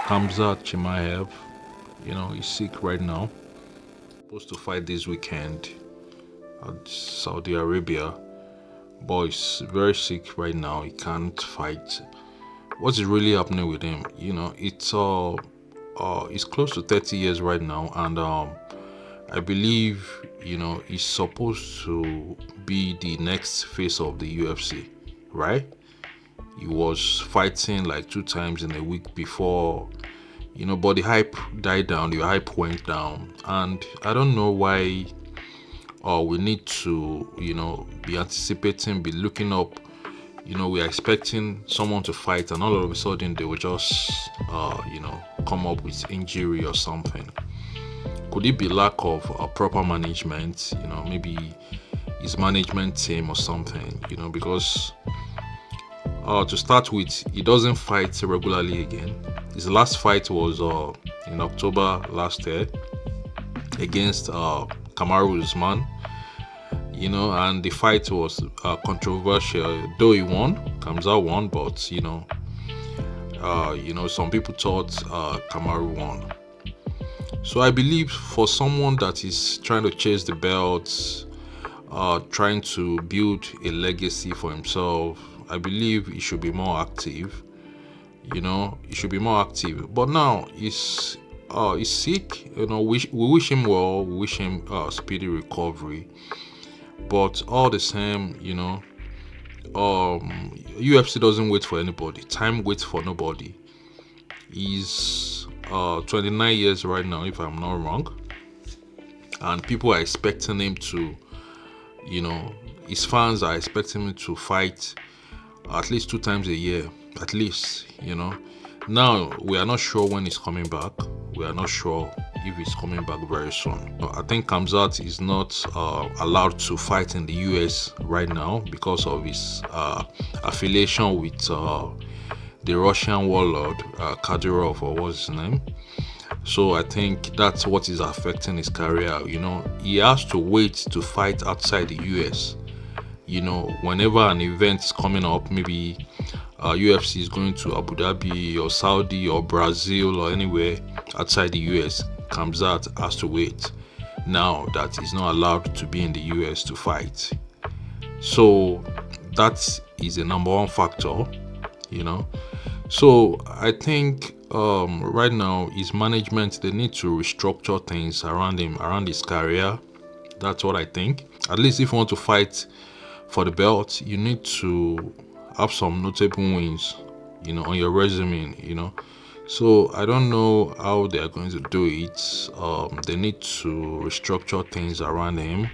Khamzat Chimaev, he's sick right now. Supposed to fight this weekend at Saudi Arabia, but he's very sick right now. He can't fight. What's really happening with him? He's close to 30 years right now, and I believe he's supposed to be the next face of the UFC, right? He was fighting like 2 times in a week before, but the hype died down, the hype went down, and I don't know why we need to, be anticipating, be looking up, we're expecting someone to fight, and all of a sudden they will just, come up with injury or something. Could it be lack of proper management, maybe his management team or something, because to start with, he doesn't fight regularly again. His last fight was in October last year against Kamaru Usman, and the fight was controversial. Though he won, Khamzat won, but some people thought Kamaru won. So I believe for someone that is trying to chase the belts, trying to build a legacy for himself, I believe he should be more active. He should be more active. But now he's sick. We wish him well. We wish him speedy recovery. But all the same, UFC doesn't wait for anybody. Time waits for nobody. He's 29 years right now, if I'm not wrong, and people are expecting him to, his fans are expecting him to fight at least 2 times a year, at least. Now we are not sure when he's coming back. We are not sure if he's coming back very soon. I think Khamzat is not allowed to fight in the US right now because of his affiliation with the Russian warlord Kadyrov, or what's his name. So I think that's what is affecting his career. He has to wait to fight outside the US. Whenever an event is coming up, maybe UFC is going to Abu Dhabi or Saudi or Brazil or anywhere outside the US, Khamzat has to wait. Now that he's not allowed to be in the US to fight. So that is the number one factor, So I think right now his management, they need to restructure things around him, around his career. That's what I think. At least if you want to fight for the belt, you need to have some notable wins, on your resume, So I don't know how they are going to do it. They need to restructure things around him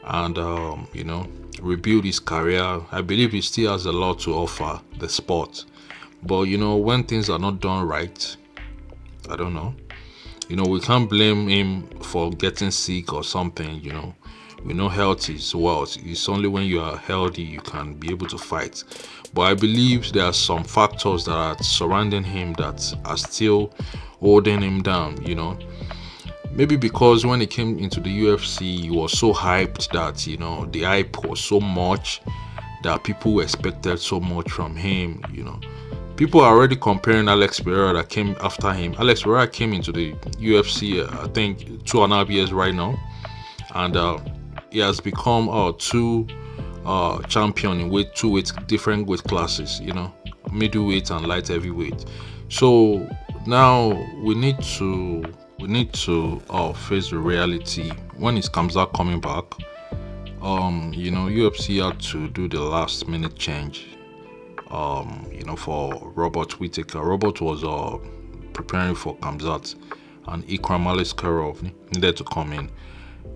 and, rebuild his career. I believe he still has a lot to offer the sport. But, when things are not done right, I don't know. We can't blame him for getting sick or something, We know health is wealth. It's only when you are healthy you can be able to fight. But I believe there are some factors that are surrounding him that are still holding him down, Maybe because when he came into the UFC, he was so hyped that, the hype was so much that people expected so much from him, People are already comparing Alex Pereira that came after him. Alex Pereira came into the UFC, I think, 2.5 years right now. And he has become two champion in two different weight classes, middleweight and light heavyweight. So now we need to face the reality when it comes out coming back. UFC had to do the last minute change. For Robert Whittaker. Robert was preparing for Khamzat, and Ikram Aliskerov needed to come in.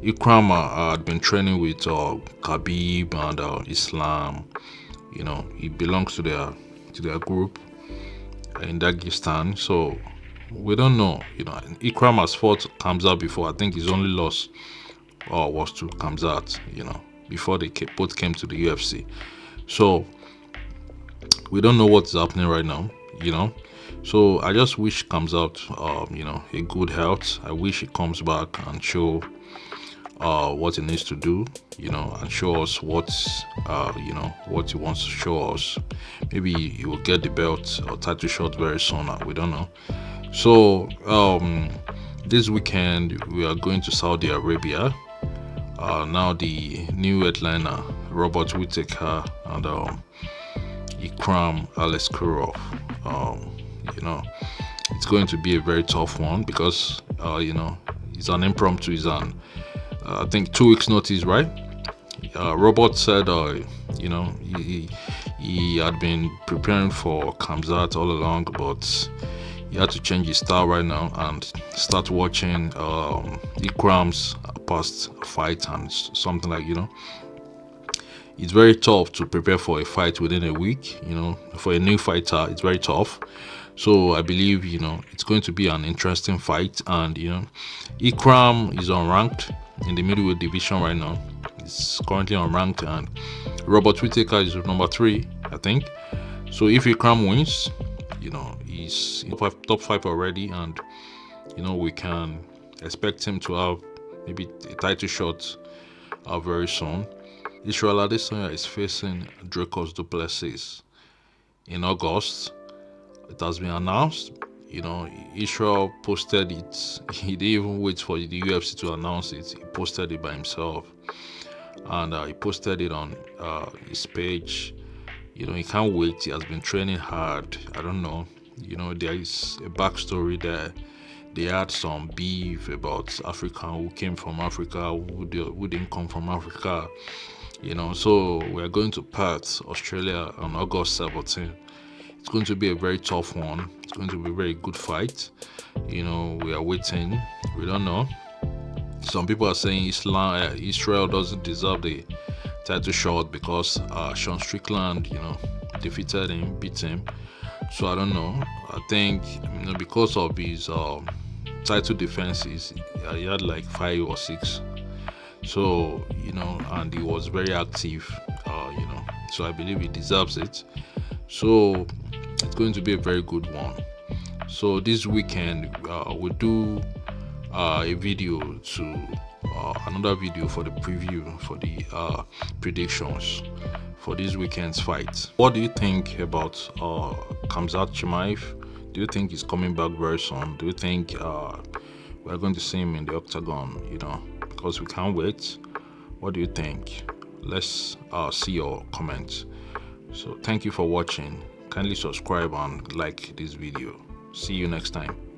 Ikram had been training with Khabib and Islam. He belongs to their group in Dagestan. So we don't know. Ikram has fought Khamzat before. I think his only loss was to Khamzat. Before they both came to the UFC. So we don't know what's happening right now. So I just wish Khamzat a good health. I wish he comes back and show what he needs to do, and show us what he wants to show us. Maybe he will get the belt or title shot very soon. We don't know. So this weekend we are going to Saudi Arabia. Now the new headliner, Robert Whittaker and Ikram Aleskurov. It's going to be a very tough one because it's an impromptu. It's an I think 2 weeks notice, right? Robert said he had been preparing for Khamzat all along, but he had to change his style right now and start watching Ikram's past fight and something like, it's very tough to prepare for a fight within a week. For a new fighter, it's very tough. So I believe it's going to be an interesting fight. And Ikram is unranked in the middleweight division right now. He's currently unranked, and Robert Whittaker is number 3, I think. So if Ikram wins, he's in top 5 already, and we can expect him to have maybe a title shot very soon. Israel Adesanya is facing Dracos Duplessis in August. It has been announced. Israel posted it. He didn't even wait for the UFC to announce it. He posted it by himself, and he posted it on his page. He can't wait. He has been training hard. I don't know. There is a backstory there. They had some beef about African who came from Africa, who didn't come from Africa. So we are going to Perth, Australia on August 17th. It's going to be a very tough one. It's going to be a very good fight. We are waiting. We don't know. Some people are saying Israel doesn't deserve the title shot because Sean Strickland, defeated him, beat him. So I don't know. I think because of his title defenses, he had like 5 or 6. So and he was very active. So I believe he deserves it. So it's going to be a very good one. So this weekend we'll do a video to another video for the preview for the predictions for this weekend's fight. What do you think about Khamzat Chimaev? Do you think he's coming back very soon? Do you think we're going to see him in the octagon? Because we can't wait. What do you think? Let's see your comments. So thank you for watching. Kindly subscribe and like this video. See you next time.